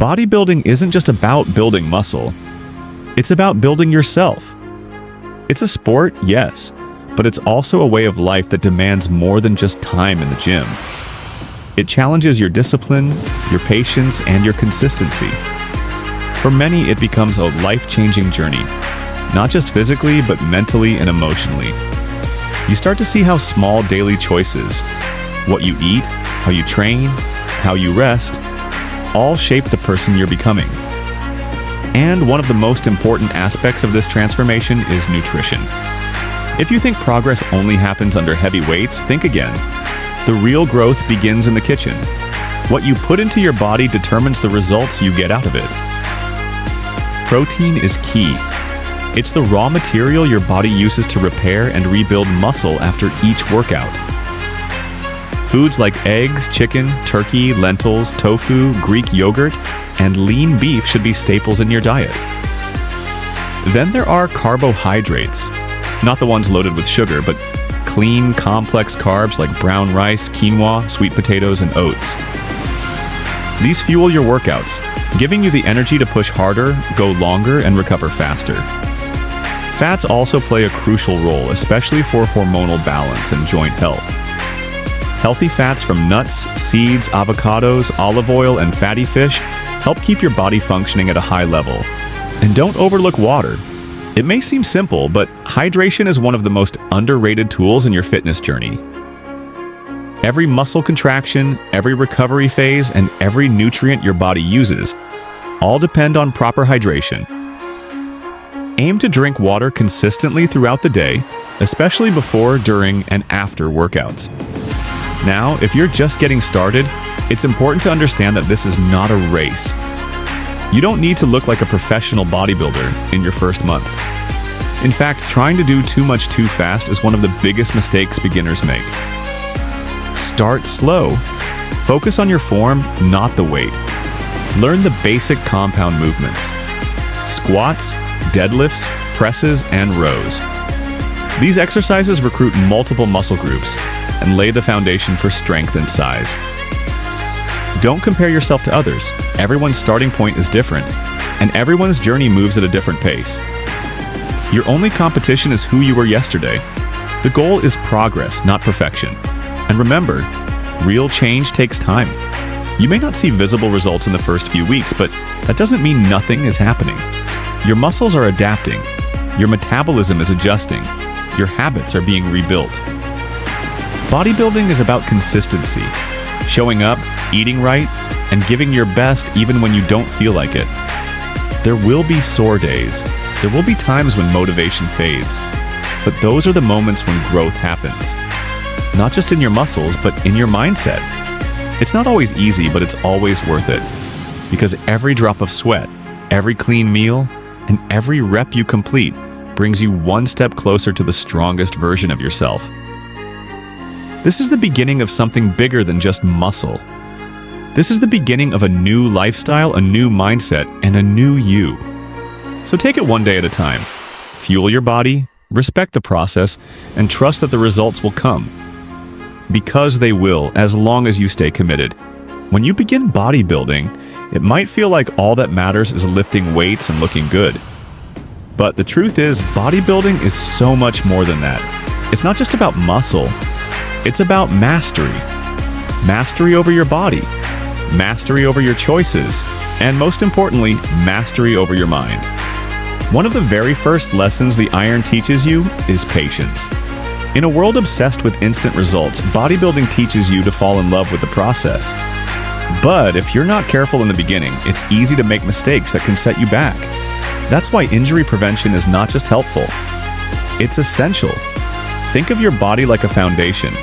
Bodybuilding isn't just about building muscle. It's about building yourself. It's a sport, yes, but it's also a way of life that demands more than just time in the gym. It challenges your discipline, your patience, and your consistency. For many, it becomes a life-changing journey, not just physically, but mentally and emotionally. You start to see how small daily choices, what you eat, how you train, how you rest, all shape the person you're becoming. And one of the most important aspects of this transformation is nutrition. If you think progress only happens under heavy weights, think again. The real growth begins in the kitchen. What you put into your body determines the results you get out of it. Protein is key. It's the raw material your body uses to repair and rebuild muscle after each workout. Foods like eggs, chicken, turkey, lentils, tofu, Greek yogurt, and lean beef should be staples in your diet. Then there are carbohydrates. Not the ones loaded with sugar, but clean, complex carbs like brown rice, quinoa, sweet potatoes, and oats. These fuel your workouts, giving you the energy to push harder, go longer, and recover faster. Fats also play a crucial role, especially for hormonal balance and joint health. Healthy fats from nuts, seeds, avocados, olive oil, and fatty fish help keep your body functioning at a high level. And don't overlook water. It may seem simple, but hydration is one of the most underrated tools in your fitness journey. Every muscle contraction, every recovery phase, and every nutrient your body uses all depend on proper hydration. Aim to drink water consistently throughout the day, especially before, during, and after workouts. Now, if you're just getting started, it's important to understand that this is not a race. You don't need to look like a professional bodybuilder in your first month. In fact, trying to do too much too fast is one of the biggest mistakes beginners make. Start slow. Focus on your form, not the weight. Learn the basic compound movements: squats, deadlifts, presses, and rows. These exercises recruit multiple muscle groups and lay the foundation for strength and size. Don't compare yourself to others. Everyone's starting point is different, and everyone's journey moves at a different pace. Your only competition is who you were yesterday. The goal is progress, not perfection. And remember, real change takes time. You may not see visible results in the first few weeks, but that doesn't mean nothing is happening. Your muscles are adapting. Your metabolism is adjusting. Your habits are being rebuilt. Bodybuilding is about consistency, showing up, eating right, and giving your best even when you don't feel like it. There will be sore days. There will be times when motivation fades. But those are the moments when growth happens. Not just in your muscles, but in your mindset. It's not always easy, but it's always worth it. Because every drop of sweat, every clean meal, and every rep you complete brings you one step closer to the strongest version of yourself. This is the beginning of something bigger than just muscle. This is the beginning of a new lifestyle, a new mindset, and a new you. So take it one day at a time. Fuel your body, respect the process, and trust that the results will come. Because they will, as long as you stay committed. When you begin bodybuilding, it might feel like all that matters is lifting weights and looking good. But the truth is, bodybuilding is so much more than that. It's not just about muscle. It's about mastery. Mastery over your body. Mastery over your choices. And most importantly, mastery over your mind. One of the very first lessons the iron teaches you is patience. In a world obsessed with instant results, bodybuilding teaches you to fall in love with the process. But if you're not careful in the beginning, it's easy to make mistakes that can set you back. That's why injury prevention is not just helpful. It's essential. Think of your body like a foundation.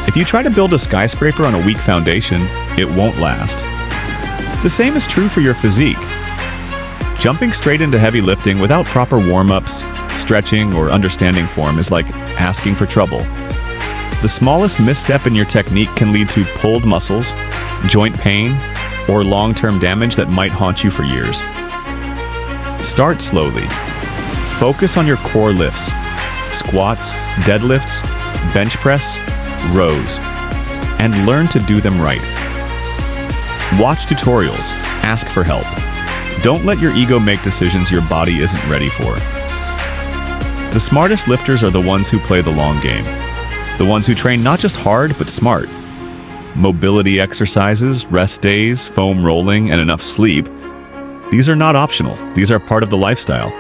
If you try to build a skyscraper on a weak foundation, it won't last. The same is true for your physique. Jumping straight into heavy lifting without proper warm-ups, stretching, or understanding form is like asking for trouble. The smallest misstep in your technique can lead to pulled muscles, joint pain, or long-term damage that might haunt you for years. Start slowly. Focus on your core lifts: squats, deadlifts, bench press, rows, and learn to do them right. Watch tutorials. Ask for help. Don't let your ego make decisions your body isn't ready for. The smartest lifters are the ones who play the long game. The ones who train not just hard, but smart. Mobility exercises, rest days, foam rolling, and enough sleep. These are not optional. These are part of the lifestyle.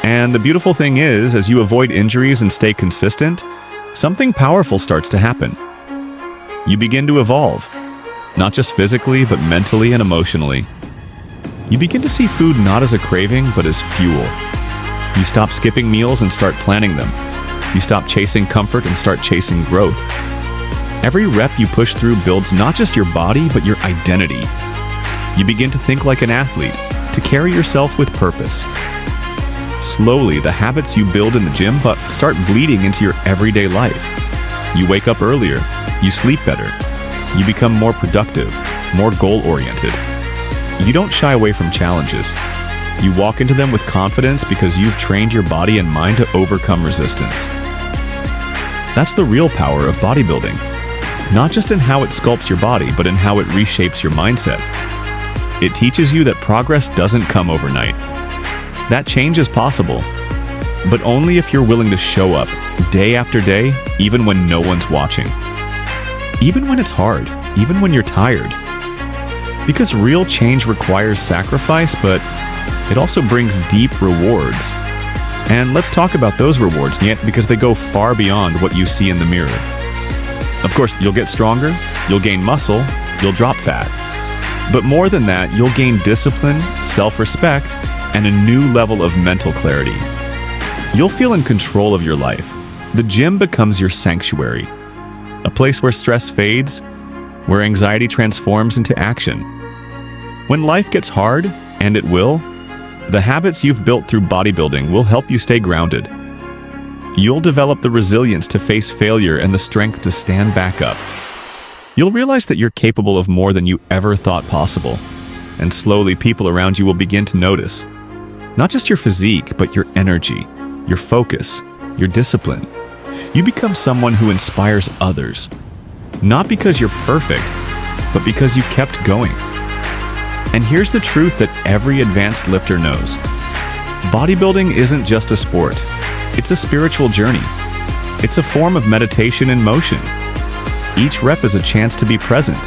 And the beautiful thing is, as you avoid injuries and stay consistent, something powerful starts to happen. You begin to evolve, not just physically, but mentally and emotionally. You begin to see food not as a craving, but as fuel. You stop skipping meals and start planning them. You stop chasing comfort and start chasing growth. Every rep you push through builds not just your body, but your identity. You begin to think like an athlete, to carry yourself with purpose. Slowly, the habits you build in the gym start bleeding into your everyday life. You wake up earlier, you sleep better, you become more productive, more goal-oriented. You don't shy away from challenges. You walk into them with confidence because you've trained your body and mind to overcome resistance. That's the real power of bodybuilding. Not just in how it sculpts your body, but in how it reshapes your mindset. It teaches you that progress doesn't come overnight. That change is possible, but only if you're willing to show up day after day, even when no one's watching. Even when it's hard, even when you're tired. Because real change requires sacrifice, but it also brings deep rewards. And let's talk about those rewards, because they go far beyond what you see in the mirror. Of course, you'll get stronger, you'll gain muscle, you'll drop fat. But more than that, you'll gain discipline, self-respect, and a new level of mental clarity. You'll feel in control of your life. The gym becomes your sanctuary, a place where stress fades, where anxiety transforms into action. When life gets hard, and it will, the habits you've built through bodybuilding will help you stay grounded. You'll develop the resilience to face failure and the strength to stand back up. You'll realize that you're capable of more than you ever thought possible, and slowly people around you will begin to notice. Not just your physique, but your energy, your focus, your discipline. You become someone who inspires others. Not because you're perfect, but because you kept going. And here's the truth that every advanced lifter knows. Bodybuilding isn't just a sport. It's a spiritual journey. It's a form of meditation in motion. Each rep is a chance to be present.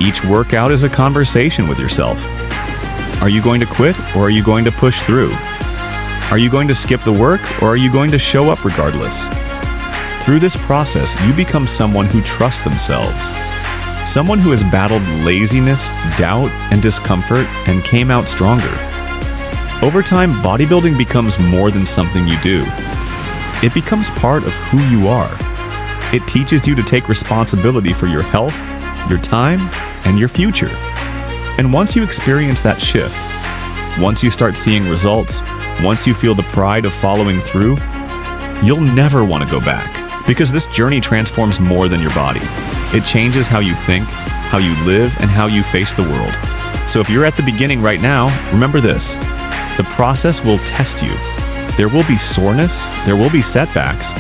Each workout is a conversation with yourself. Are you going to quit, or are you going to push through? Are you going to skip the work, or are you going to show up regardless? Through this process, you become someone who trusts themselves. Someone who has battled laziness, doubt, and discomfort and came out stronger. Over time, bodybuilding becomes more than something you do. It becomes part of who you are. It teaches you to take responsibility for your health, your time, and your future. And once you experience that shift, once you start seeing results, once you feel the pride of following through, you'll never want to go back. Because this journey transforms more than your body. It changes how you think, how you live, and how you face the world. So if you're at the beginning right now, remember this. The process will test you. There will be soreness, there will be setbacks,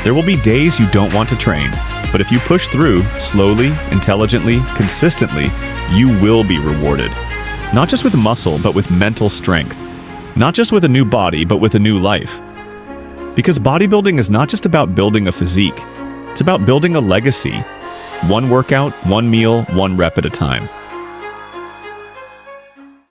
there will be days you don't want to train. But if you push through, slowly, intelligently, consistently, you will be rewarded. Not just with muscle, but with mental strength. Not just with a new body, but with a new life. Because bodybuilding is not just about building a physique. It's about building a legacy. One workout, one meal, one rep at a time.